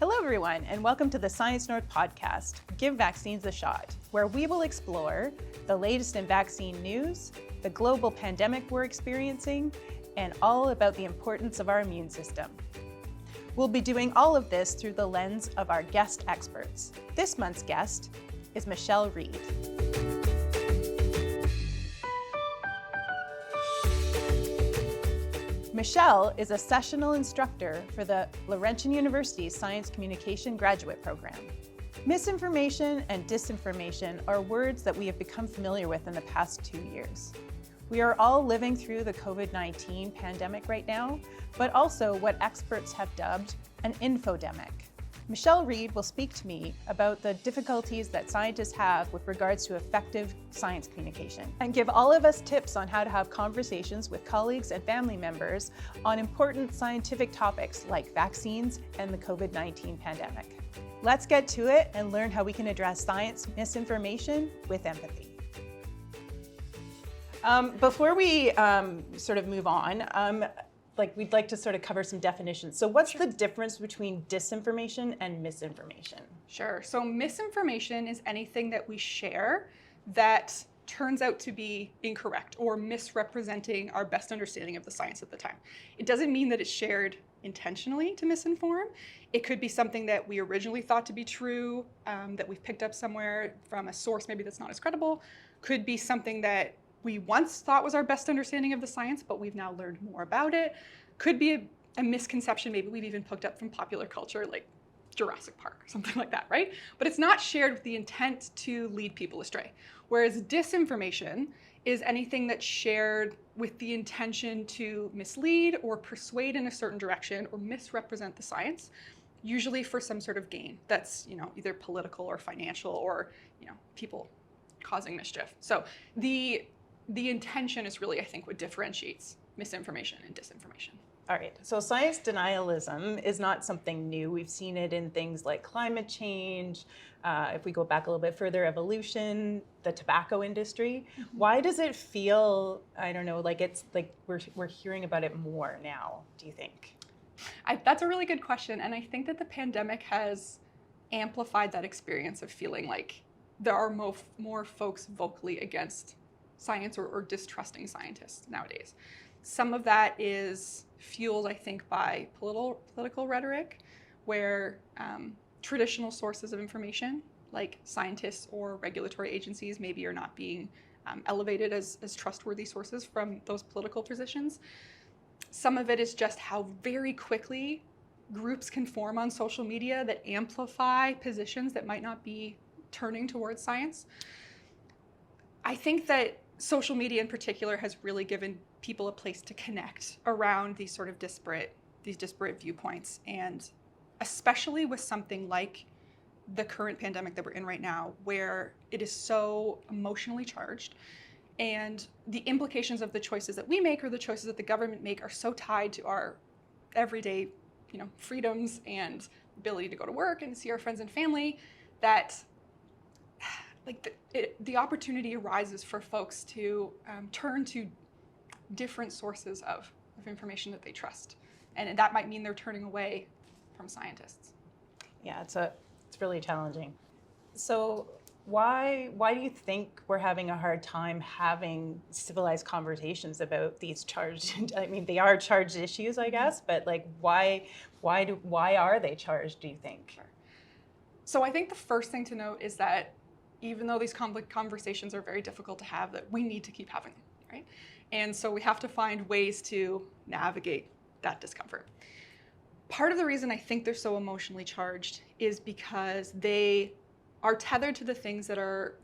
Hello everyone, and welcome to the Science North podcast, Give Vaccines a Shot, where we will explore the latest in vaccine news, the global pandemic we're experiencing, and all about the importance of our immune system. We'll be doing all of this through the lens of our guest experts. This month's guest is Michelle Reid. Michelle is a sessional instructor for the Laurentian University Science Communication Graduate Program. Misinformation and disinformation are words that we have become familiar with in the past 2 years. We are all living through the COVID-19 pandemic right now, but also what experts have dubbed an infodemic. Michelle Reid will speak to me about the difficulties that scientists have with regards to effective science communication and give all of us tips on how to have conversations with colleagues and family members on important scientific topics like vaccines and the COVID-19 pandemic. Let's get to it and learn how we can address science misinformation with empathy. Before we sort of move on, we'd like to sort of cover some definitions. So what's the difference between disinformation and misinformation? Sure. So misinformation is anything that we share that turns out to be incorrect or misrepresenting our best understanding of the science at the time. It doesn't mean that it's shared intentionally to misinform. It could be something that we originally thought to be true, that we've picked up somewhere from a source maybe that's not as credible. Could be something that we once thought was our best understanding of the science, but we've now learned more about it. Could be a misconception maybe we've even picked up from popular culture, like Jurassic Park or something like that, right? But it's not shared with the intent to lead people astray. Whereas disinformation is anything that's shared with the intention to mislead or persuade in a certain direction or misrepresent the science, usually for some sort of gain that's, either political or financial or, people causing mischief. So the intention is really, I think, what differentiates misinformation and disinformation. All right, so science denialism is not something new. We've seen it in things like climate change, if we go back a little bit further, evolution, the tobacco industry. Mm-hmm. Why does it feel, like it's like we're hearing about it more now, do you think? That's a really good question, and I think that the pandemic has amplified that experience of feeling like there are more folks vocally against science or distrusting scientists nowadays. Some of that is fueled, I think, by political rhetoric, where traditional sources of information, like scientists or regulatory agencies, maybe are not being elevated as trustworthy sources from those political positions. Some of it is just how very quickly groups can form on social media that amplify positions that might not be turning towards science. I think that social media in particular has really given people a place to connect around these sort of disparate viewpoints. And especially with something like the current pandemic that we're in right now, where it is so emotionally charged and the implications of the choices that we make or the choices that the government make are so tied to our everyday, freedoms and ability to go to work and see our friends and family, that the opportunity arises for folks to turn to different sources of information that they trust. And that might mean they're turning away from scientists. Yeah, it's really challenging. So why do you think we're having a hard time having civilized conversations about these charged, they are charged issues, I guess, but why are they charged, do you think? Sure. So I think the first thing to note is that even though these conversations are very difficult to have, that we need to keep having them, right? And so we have to find ways to navigate that discomfort. Part of the reason I think they're so emotionally charged is because they are tethered to the things that are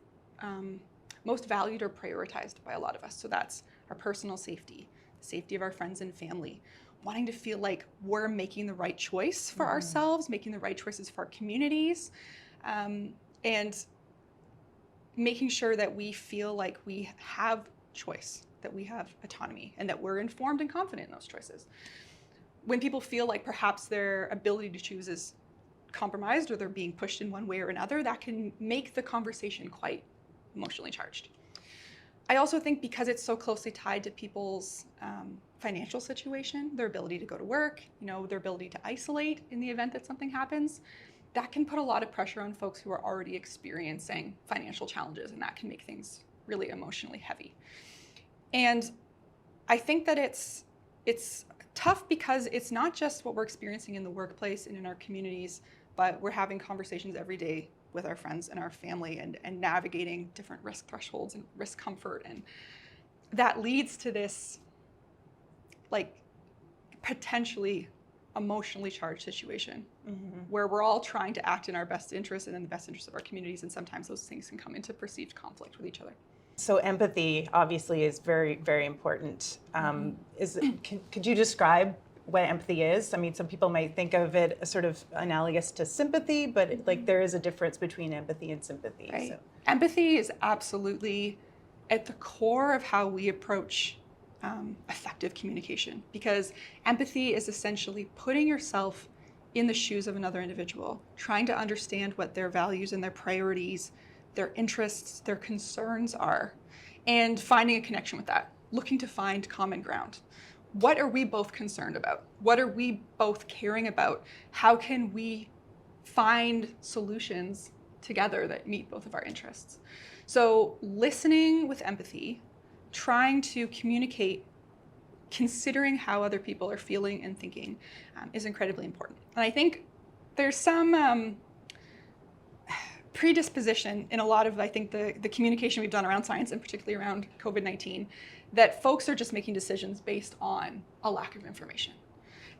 most valued or prioritized by a lot of us. So that's our personal safety, the safety of our friends and family, wanting to feel like we're making the right choice for ourselves, making the right choices for our communities, and making sure that we feel like we have choice, that we have autonomy, and that we're informed and confident in those choices. When people feel like perhaps their ability to choose is compromised or they're being pushed in one way or another, that can make the conversation quite emotionally charged. I also think because it's so closely tied to people's financial situation, their ability to go to work, their ability to isolate in the event that something happens, that can put a lot of pressure on folks who are already experiencing financial challenges, and that can make things really emotionally heavy. And I think that it's tough because it's not just what we're experiencing in the workplace and in our communities, but we're having conversations every day with our friends and our family and navigating different risk thresholds and risk comfort. And that leads to this potentially emotionally charged situation where we're all trying to act in our best interest and in the best interest of our communities. And sometimes those things can come into perceived conflict with each other. So empathy obviously is very, very important. Could you describe what empathy is? I mean, some people might think of it as sort of analogous to sympathy, but there is a difference between empathy and sympathy. Right. So. Empathy is absolutely at the core of how we approach effective communication, because empathy is essentially putting yourself in the shoes of another individual, trying to understand what their values and their priorities, their interests, their concerns are, and finding a connection with that, looking to find common ground. What are we both concerned about? What are we both caring about? How can we find solutions together that meet both of our interests? So listening with empathy, trying to communicate, considering how other people are feeling and thinking is incredibly important. And I think there's some predisposition in a lot of, the communication we've done around science, and particularly around COVID-19, that folks are just making decisions based on a lack of information.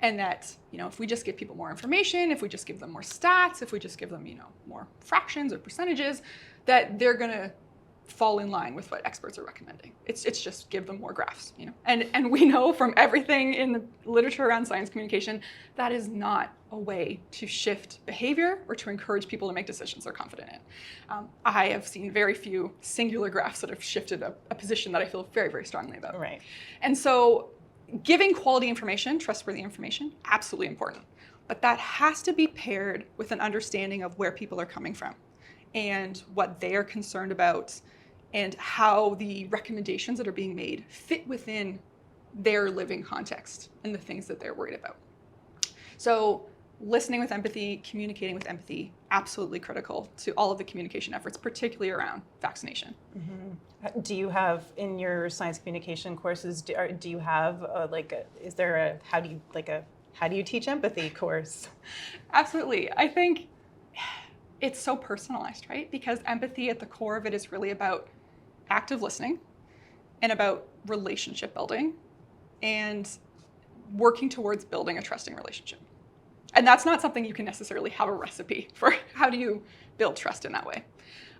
And that, if we just give people more information, if we just give them more stats, if we just give them, more fractions or percentages, that they're going to fall in line with what experts are recommending. It's just give them more graphs, And we know from everything in the literature around science communication, that is not a way to shift behavior or to encourage people to make decisions they're confident in. I have seen very few singular graphs that have shifted a position that I feel very, very strongly about. Right. And so giving quality information, trustworthy information, absolutely important. But that has to be paired with an understanding of where people are coming from and what they are concerned about, and how the recommendations that are being made fit within their living context and the things that they're worried about. So listening with empathy, communicating with empathy, absolutely critical to all of the communication efforts, particularly around vaccination. Do you have, in your science communication courses, do you have how do you teach empathy course? Absolutely. I think it's so personalized, right? Because empathy at the core of it is really about active listening and about relationship building and working towards building a trusting relationship. And that's not something you can necessarily have a recipe for. How do you build trust in that way?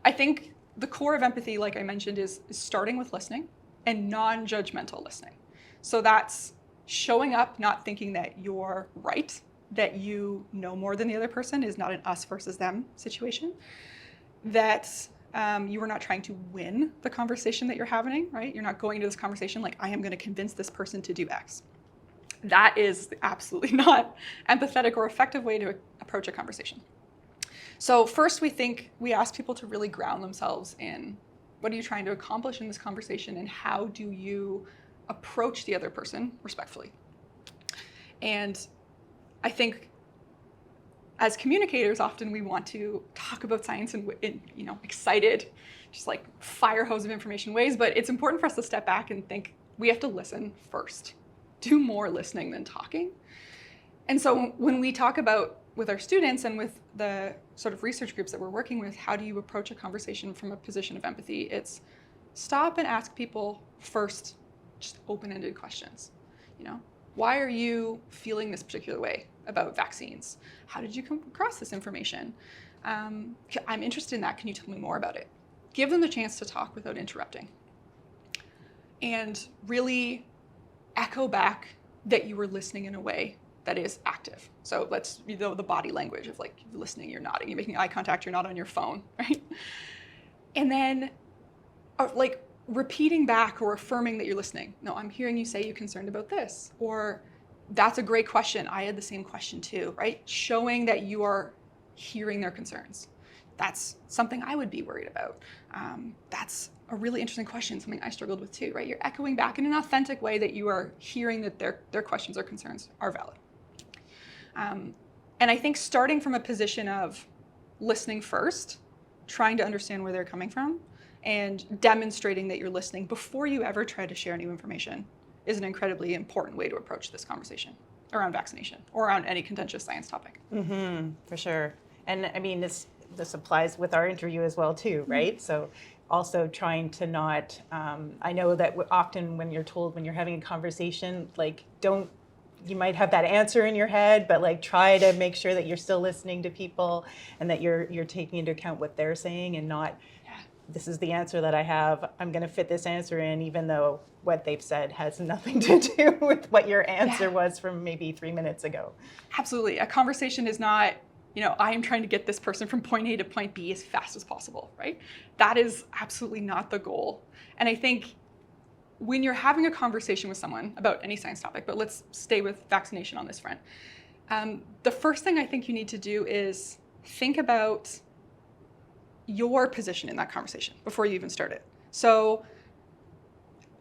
I think the core of empathy, like I mentioned, is starting with listening and non-judgmental listening. So that's showing up, not thinking that you're right, that you know more than the other person, is not an us versus them situation, that you are not trying to win the conversation that you're having, right? You're not going into this conversation like, I am going to convince this person to do X. That is absolutely not empathetic or effective way to approach a conversation. So first, we ask people to really ground themselves in what are you trying to accomplish in this conversation, and how do you approach the other person respectfully. And I think as communicators, often we want to talk about science in excited, just like fire hose of information ways, but it's important for us to step back and think we have to listen first. Do more listening than talking. And so when we talk about with our students and with the sort of research groups that we're working with, how do you approach a conversation from a position of empathy? It's stop and ask people first, just open-ended questions. Why are you feeling this particular way about vaccines? How did you come across this information? I'm interested in that. Can you tell me more about it? Give them the chance to talk without interrupting. And really echo back that you were listening in a way that is active. So let's, the body language of listening, you're nodding, you're making eye contact, you're not on your phone, right? And then repeating back or affirming that you're listening. No, I'm hearing you say you're concerned about this, or that's a great question. I had the same question too, right? Showing that you are hearing their concerns. That's something I would be worried about. That's a really interesting question, something I struggled with too, right? You're echoing back in an authentic way that you are hearing that their questions or concerns are valid. And I think starting from a position of listening first, trying to understand where they're coming from, and demonstrating that you're listening before you ever try to share new information is an incredibly important way to approach this conversation around vaccination or around any contentious science topic. For sure. And I mean, this applies with our interview as well too, right? So also trying to not, I know that often when you're told, when you're having a conversation, like you might have that answer in your head, but like try to make sure that you're still listening to people and that you're taking into account what they're saying and not, this is the answer that I have, I'm going to fit this answer in, even though what they've said has nothing to do with what your answer was from maybe 3 minutes ago. Absolutely. A conversation is not, I am trying to get this person from point A to point B as fast as possible, right? That is absolutely not the goal. And I think when you're having a conversation with someone about any science topic, but let's stay with vaccination on this front, the first thing I think you need to do is think about your position in that conversation before you even start it. So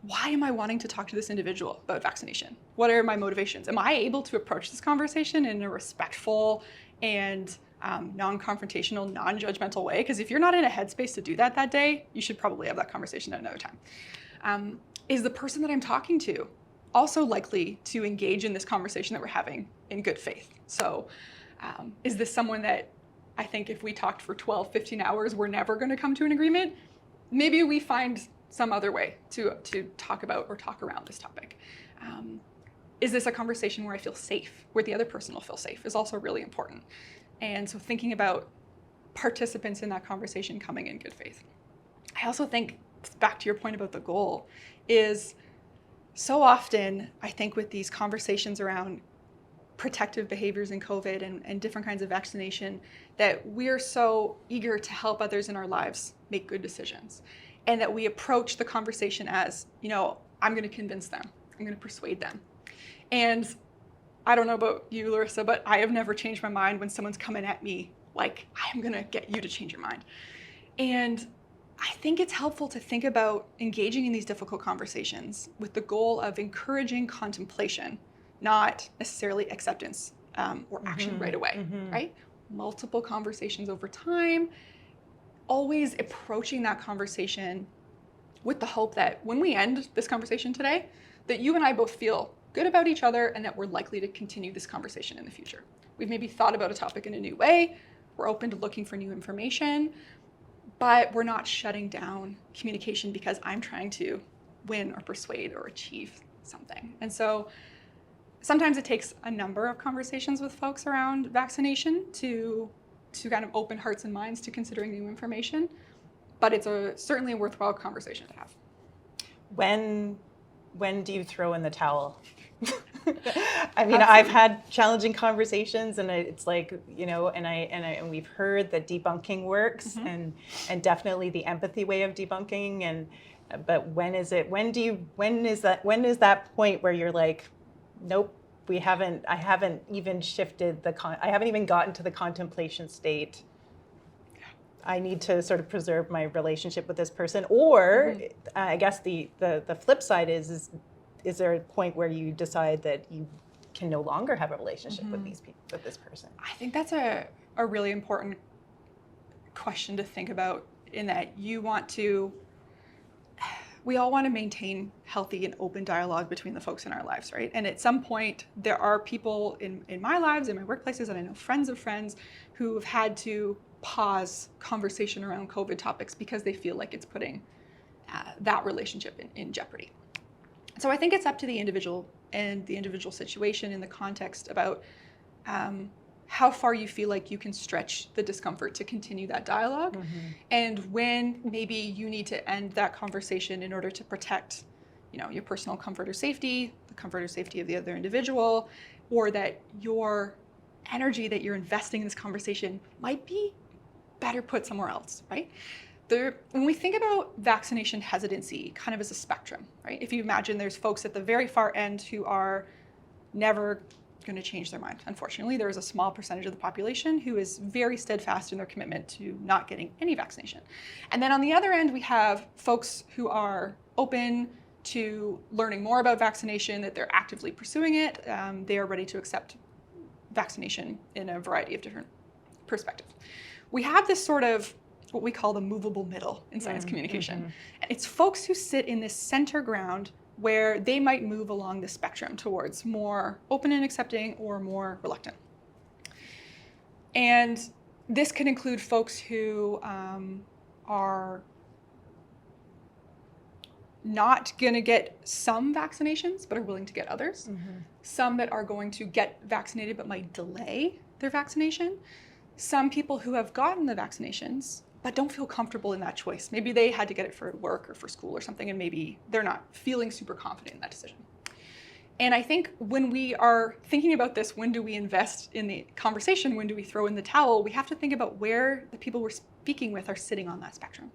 why am I wanting to talk to this individual about vaccination? What are my motivations? Am I able to approach this conversation in a respectful and non-confrontational, non-judgmental way? Because if you're not in a headspace to do that day, you should probably have that conversation at another time. Is the person that I'm talking to also likely to engage in this conversation that we're having in good faith? So is this someone that I think if we talked for 12, 15 hours, we're never going to come to an agreement? Maybe we find some other way to talk about or talk around this topic. Is this a conversation where I feel safe, where the other person will feel safe is also really important. And so thinking about participants in that conversation coming in good faith. I also think, back to your point about the goal, is so often, I think with these conversations around protective behaviors in COVID and different kinds of vaccination, that we're so eager to help others in our lives make good decisions. And that we approach the conversation as, I'm going to convince them, I'm going to persuade them. And I don't know about you, Larissa, but I have never changed my mind when someone's coming at me like, I'm going to get you to change your mind. And I think it's helpful to think about engaging in these difficult conversations with the goal of encouraging contemplation, not necessarily acceptance or action right away, right? Multiple conversations over time, always approaching that conversation with the hope that when we end this conversation today, that you and I both feel good about each other and that we're likely to continue this conversation in the future. We've maybe thought about a topic in a new way, we're open to looking for new information, but we're not shutting down communication because I'm trying to win or persuade or achieve something. And so sometimes it takes a number of conversations with folks around vaccination to kind of open hearts and minds to considering new information, but it's certainly a worthwhile conversation to have. When do you throw in the towel? I mean, I've had challenging conversations, and it's like, and we've heard that debunking works, and definitely the empathy way of debunking, but when is that point where you're like, nope, I haven't even shifted I haven't even gotten to the contemplation state. I need to sort of preserve my relationship with this person, or I guess the flip side is there a point where you decide that you can no longer have a relationship with this person? I think that's a really important question to think about, in that we all want to maintain healthy and open dialogue between the folks in our lives, right? And at some point, there are people in my lives, in my workplaces, and I know friends of friends who have had to pause conversation around COVID topics because they feel like it's putting that relationship in jeopardy. So I think it's up to the individual and the individual situation in the context about how far you feel like you can stretch the discomfort to continue that dialogue, and when maybe you need to end that conversation in order to protect, your personal comfort or safety, the comfort or safety of the other individual, or that your energy that you're investing in this conversation might be better put somewhere else, right? When we think about vaccination hesitancy kind of as a spectrum, right? If you imagine there's folks at the very far end who are never going to change their mind. Unfortunately, there is a small percentage of the population who is very steadfast in their commitment to not getting any vaccination. And then on the other end, we have folks who are open to learning more about vaccination, that they're actively pursuing it. They are ready to accept vaccination in a variety of different perspectives. We have this sort of what we call the movable middle in science communication. And it's folks who sit in this center ground where they might move along the spectrum towards more open and accepting or more reluctant. And this can include folks who are not going to get some vaccinations but are willing to get others. Some that are going to get vaccinated but might delay their vaccination. Some people who have gotten the vaccinations but don't feel comfortable in that choice. Maybe they had to get it for work or for school or something, and maybe they're not feeling super confident in that decision. And I think when we are thinking about this, when do we invest in the conversation? When do we throw in the towel? We have to think about where the people we're speaking with are sitting on that spectrum.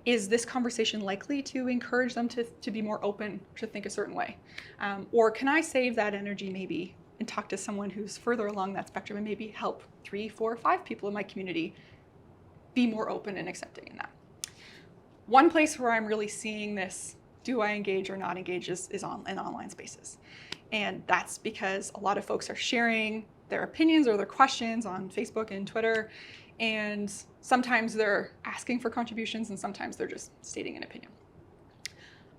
Is this conversation likely to encourage them to be more open, to think a certain way? Or can I save that energy maybe and talk to someone who's further along that spectrum and maybe help 3, 4, 5 people in my community be more open and accepting in that? One place where I'm really seeing this, do I engage or not engage, is in online spaces. And that's because a lot of folks are sharing their opinions or their questions on Facebook and Twitter. And sometimes they're asking for contributions and sometimes they're just stating an opinion.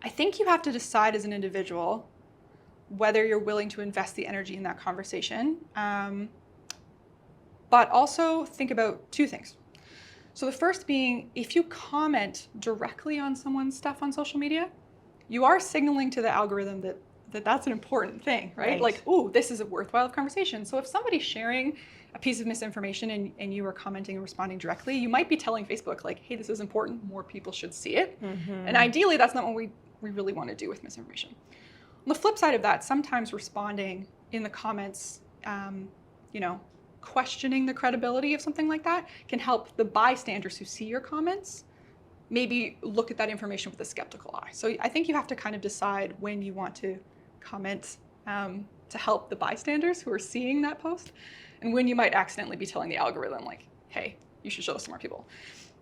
I think you have to decide as an individual whether you're willing to invest the energy in that conversation, but also think about 2 things. So the first being, if you comment directly on someone's stuff on social media, you are signaling to the algorithm that that's an important thing, right? Like, ooh, this is a worthwhile conversation. So if somebody's sharing a piece of misinformation and you are commenting and responding directly, you might be telling Facebook, like, hey, this is important, more people should see it. And ideally, that's not what we really want to do with misinformation. On the flip side of that, sometimes responding in the comments, questioning the credibility of something like that can help the bystanders who see your comments maybe look at that information with a skeptical eye. So I think you have to kind of decide when you want to comment to help the bystanders who are seeing that post, and when you might accidentally be telling the algorithm, like, hey, you should show this to more people.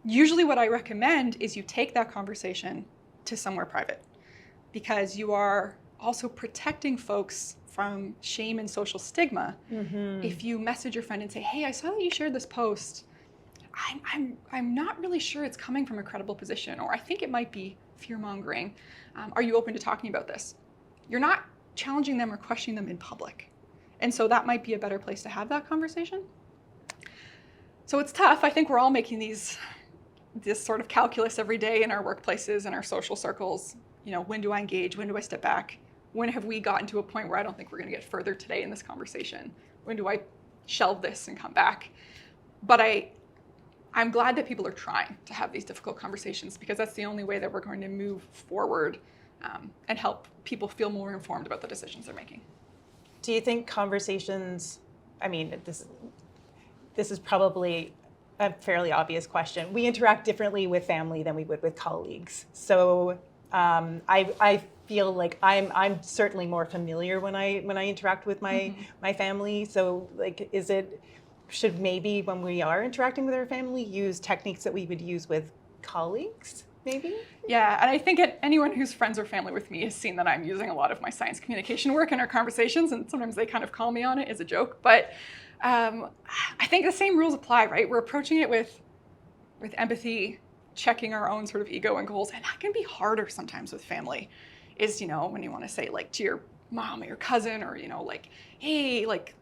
Usually what I recommend is you take that conversation to somewhere private, because you are also protecting folks from shame and social stigma. If you message your friend and say, hey, I saw that you shared this post, I'm not really sure it's coming from a credible position, or I think it might be fear-mongering. Are you open to talking about this? You're not challenging them or questioning them in public. And so that might be a better place to have that conversation. So it's tough. I think we're all making this sort of calculus every day in our workplaces and our social circles. When do I engage? When do I step back? When have we gotten to a point where I don't think we're going to get further today in this conversation? When do I shelve this and come back? But I'm glad that people are trying to have these difficult conversations, because that's the only way that we're going to move forward and help people feel more informed about the decisions they're making. Do you think conversations, this is probably a fairly obvious question. We interact differently with family than we would with colleagues. So I feel like I'm certainly more familiar when I interact with my family. So like, should maybe when we are interacting with our family use techniques that we would use with colleagues, maybe? Yeah, and I think anyone who's friends or family with me has seen that I'm using a lot of my science communication work in our conversations, and sometimes they kind of call me on it as a joke. But I think the same rules apply, right? We're approaching it with empathy, checking our own sort of ego and goals, and that can be harder sometimes with family. Is, when you want to say like to your mom or your cousin, or like, hey, like,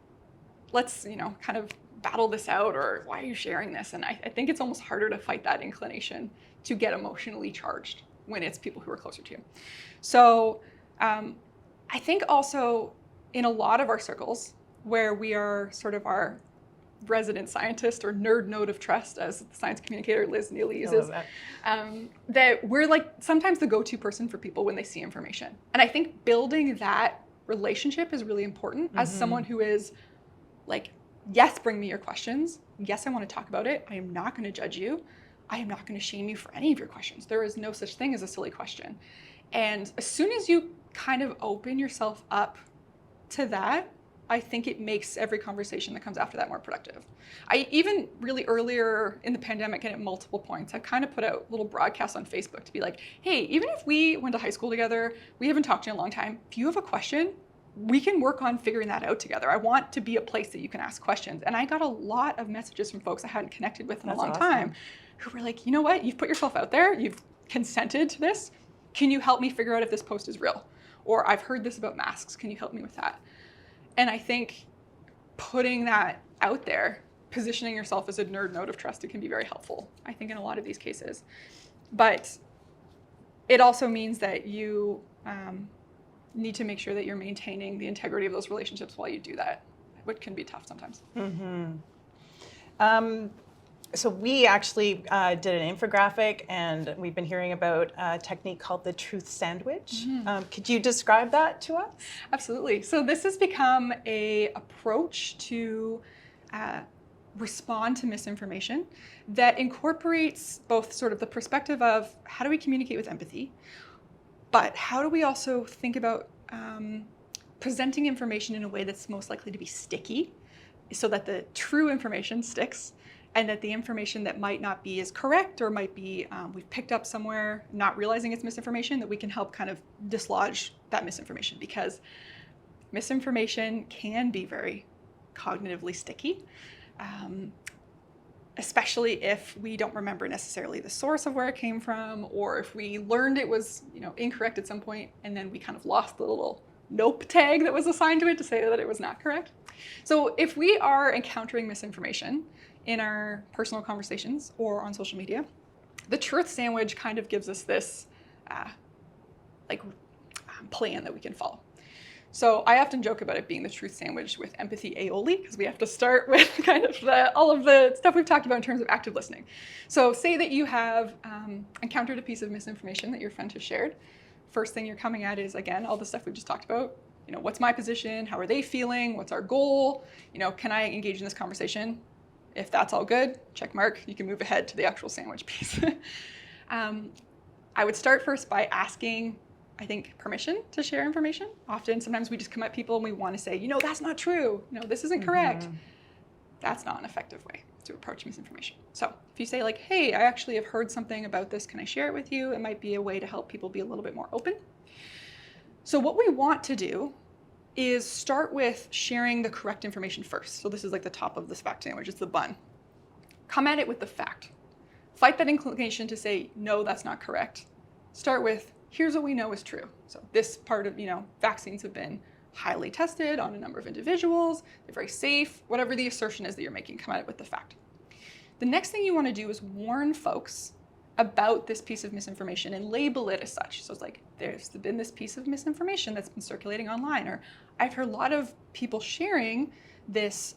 let's kind of battle this out, or why are you sharing this? And I think it's almost harder to fight that inclination to get emotionally charged when it's people who are closer to you. So I think also in a lot of our circles where we are sort of our resident scientist or nerd node of trust, as the science communicator Liz Neely uses, that we're like sometimes the go-to person for people when they see information. And I think building that relationship is really important as someone who is like, yes, bring me your questions. Yes, I want to talk about it. I am not going to judge you. I am not going to shame you for any of your questions. There is no such thing as a silly question. And as soon as you kind of open yourself up to that, I think it makes every conversation that comes after that more productive. I even really earlier in the pandemic and at multiple points, I kind of put out little broadcasts on Facebook to be like, hey, even if we went to high school together, we haven't talked in a long time, if you have a question, we can work on figuring that out together. I want to be a place that you can ask questions. And I got a lot of messages from folks I hadn't connected with in a long time who were like, you know what, you've put yourself out there, you've consented to this. Can you help me figure out if this post is real? Or I've heard this about masks, can you help me with that? And I think putting that out there, positioning yourself as a nerd node of trust, it can be very helpful, I think, in a lot of these cases. But it also means that you need to make sure that you're maintaining the integrity of those relationships while you do that, which can be tough sometimes. So we actually did an infographic, and we've been hearing about a technique called the truth sandwich. Could you describe that to us? Absolutely. So this has become an approach to respond to misinformation that incorporates both sort of the perspective of how do we communicate with empathy, but how do we also think about presenting information in a way that's most likely to be sticky so that the true information sticks, and that the information that might not be as correct or might be we've picked up somewhere not realizing it's misinformation, that we can help kind of dislodge that misinformation, because misinformation can be very cognitively sticky, especially if we don't remember necessarily the source of where it came from, or if we learned it was incorrect at some point and then we kind of lost the little nope tag that was assigned to it to say that it was not correct. So if we are encountering misinformation in our personal conversations or on social media, the truth sandwich kind of gives us this plan that we can follow. So I often joke about it being the truth sandwich with empathy aioli, because we have to start with kind of all of the stuff we've talked about in terms of active listening. So say that you have encountered a piece of misinformation that your friend has shared. First thing you're coming at is, again, all the stuff we just talked about. What's my position? How are they feeling? What's our goal? Can I engage in this conversation? If that's all good, check mark, you can move ahead to the actual sandwich piece. I would start first by asking, I think, permission to share information. Sometimes we just come at people and we want to say, that's not true. This isn't correct. That's not an effective way to approach misinformation. So if you say like, hey, I actually have heard something about this, can I share it with you? It might be a way to help people be a little bit more open. So what we want to do is start with sharing the correct information first. So this is like the top of this fact sandwich, it's the bun. Come at it with the fact. Fight that inclination to say, no, that's not correct. Start with, here's what we know is true. So this part of, vaccines have been highly tested on a number of individuals, they're very safe, whatever the assertion is that you're making, come at it with the fact. The next thing you want to do is warn folks about this piece of misinformation and label it as such. So it's like, there's been this piece of misinformation that's been circulating online, or I've heard a lot of people sharing this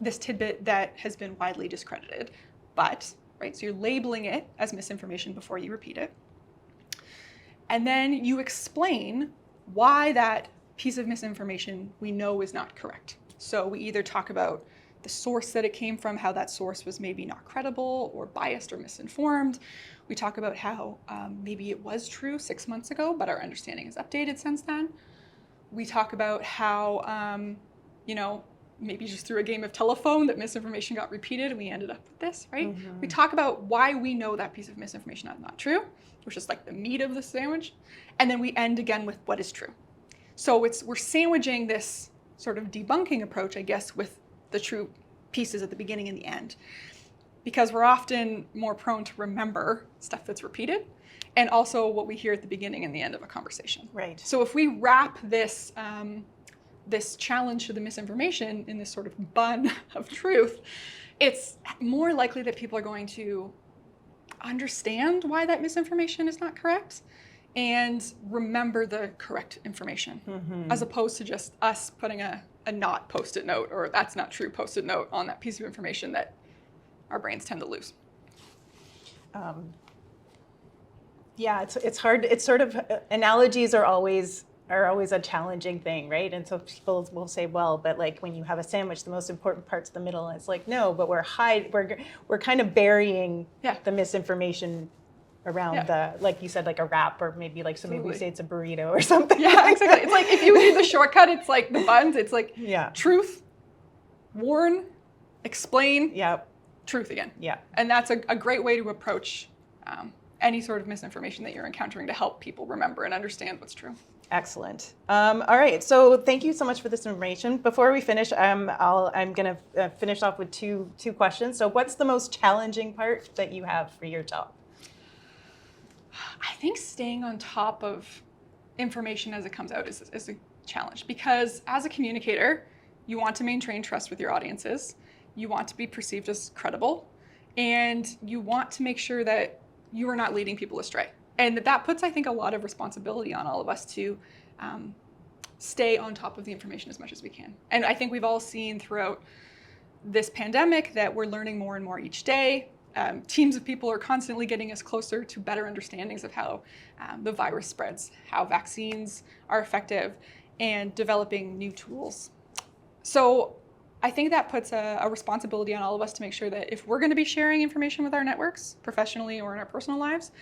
this tidbit that has been widely discredited, but, right, so you're labeling it as misinformation before you repeat it. And then you explain why that piece of misinformation we know is not correct. So we either talk about the source that it came from, how that source was maybe not credible or biased or misinformed. We talk about how maybe it was true 6 months ago, but our understanding is updated since then. We talk about how, maybe just through a game of telephone that misinformation got repeated and we ended up with this, right? We talk about why we know that piece of misinformation is not true, which is like the meat of the sandwich. And then we end again with what is true. So we're sandwiching this sort of debunking approach, I guess, with the true pieces at the beginning and the end, because we're often more prone to remember stuff that's repeated, and also what we hear at the beginning and the end of a conversation. Right. So if we wrap this this challenge to the misinformation in this sort of bun of truth, it's more likely that people are going to understand why that misinformation is not correct and remember the correct information, as opposed to just us putting a not post-it note or that's not true post-it note on that piece of information that our brains tend to lose. Yeah, it's hard. It's sort of, analogies are always a challenging thing, right? And so people will say, well, but like when you have a sandwich, the most important part's the middle. And it's like, no, but we're kind of burying the misinformation around like you said, like a wrap, or maybe like, so maybe we say it's a burrito or something. Yeah, exactly. It's like if you need the shortcut, it's like the buns. It's like truth, warn, explain, truth again. Yeah. And that's a great way to approach any sort of misinformation that you're encountering to help people remember and understand what's true. Excellent. All right. So thank you so much for this information. Before we finish, I'm going to finish off with two questions. So what's the most challenging part that you have for your job? I think staying on top of information as it comes out is a challenge, because as a communicator, you want to maintain trust with your audiences. You want to be perceived as credible, and you want to make sure that you are not leading people astray. And that puts, I think, a lot of responsibility on all of us to stay on top of the information as much as we can. And I think we've all seen throughout this pandemic that we're learning more and more each day. Teams of people are constantly getting us closer to better understandings of how the virus spreads, how vaccines are effective, and developing new tools. So I think that puts a responsibility on all of us to make sure that if we're going to be sharing information with our networks, professionally or in our personal lives,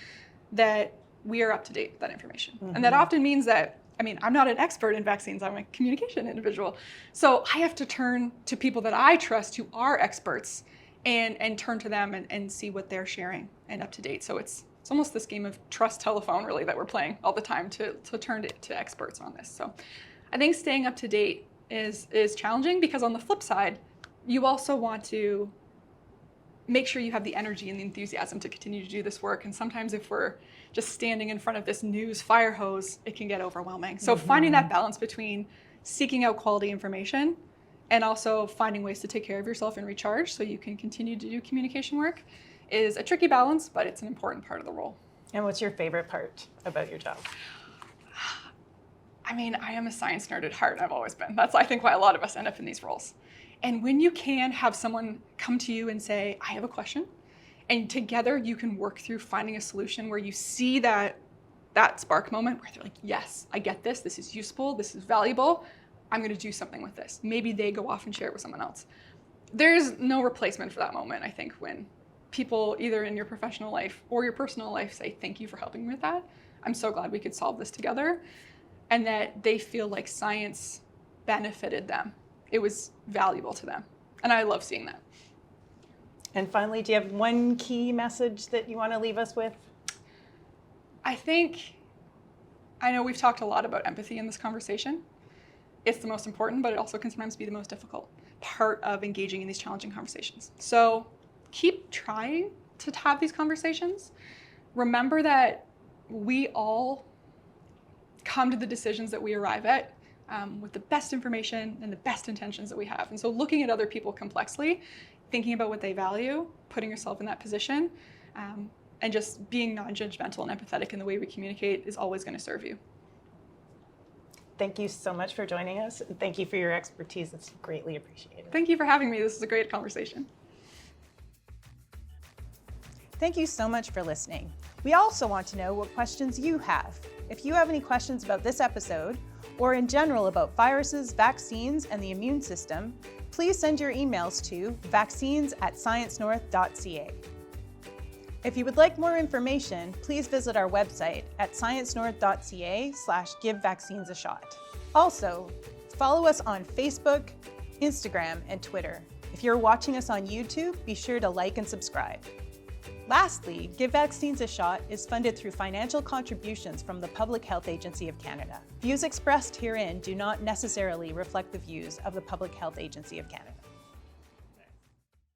that we are up to date with that information. Mm-hmm. And that often means that, I mean, I'm not an expert in vaccines, I'm a communication individual. So I have to turn to people that I trust who are experts and turn to them and see what they're sharing and up to date. So it's almost this game of trust telephone, really, that we're playing all the time to turn to experts on this. So I think staying up to date is challenging, because on the flip side, you also want to make sure you have the energy and the enthusiasm to continue to do this work. And sometimes if we're just standing in front of this news fire hose, it can get overwhelming. So finding that balance between seeking out quality information and also finding ways to take care of yourself and recharge so you can continue to do communication work is a tricky balance, but it's an important part of the role. And what's your favorite part about your job? I mean, I am a science nerd at heart, and I've always been. That's, I think, why a lot of us end up in these roles. And when you can have someone come to you and say, I have a question, and together you can work through finding a solution where you see that spark moment where they're like, yes, I get this. This is useful. This is valuable. I'm going to do something with this. Maybe they go off and share it with someone else. There's no replacement for that moment, I think, when people either in your professional life or your personal life say, thank you for helping me with that. I'm so glad we could solve this together. And that they feel like science benefited them. It was valuable to them. And I love seeing that. And finally, do you have one key message that you want to leave us with? I know we've talked a lot about empathy in this conversation. It's the most important, but it also can sometimes be the most difficult part of engaging in these challenging conversations. So keep trying to have these conversations. Remember that we all come to the decisions that we arrive at with the best information and the best intentions that we have. And so looking at other people complexly, thinking about what they value, putting yourself in that position, and just being non-judgmental and empathetic in the way we communicate is always going to serve you. Thank you so much for joining us. And thank you for your expertise. It's greatly appreciated. Thank you for having me. This is a great conversation. Thank you so much for listening. We also want to know what questions you have. If you have any questions about this episode, or in general about viruses, vaccines, and the immune system, please send your emails to vaccines@sciencenorth.ca. If you would like more information, please visit our website at sciencenorth.ca/givevaccinesashot. Also, follow us on Facebook, Instagram, and Twitter. If you're watching us on YouTube, be sure to like and subscribe. Lastly, Give Vaccines a Shot is funded through financial contributions from the Public Health Agency of Canada. Views expressed herein do not necessarily reflect the views of the Public Health Agency of Canada.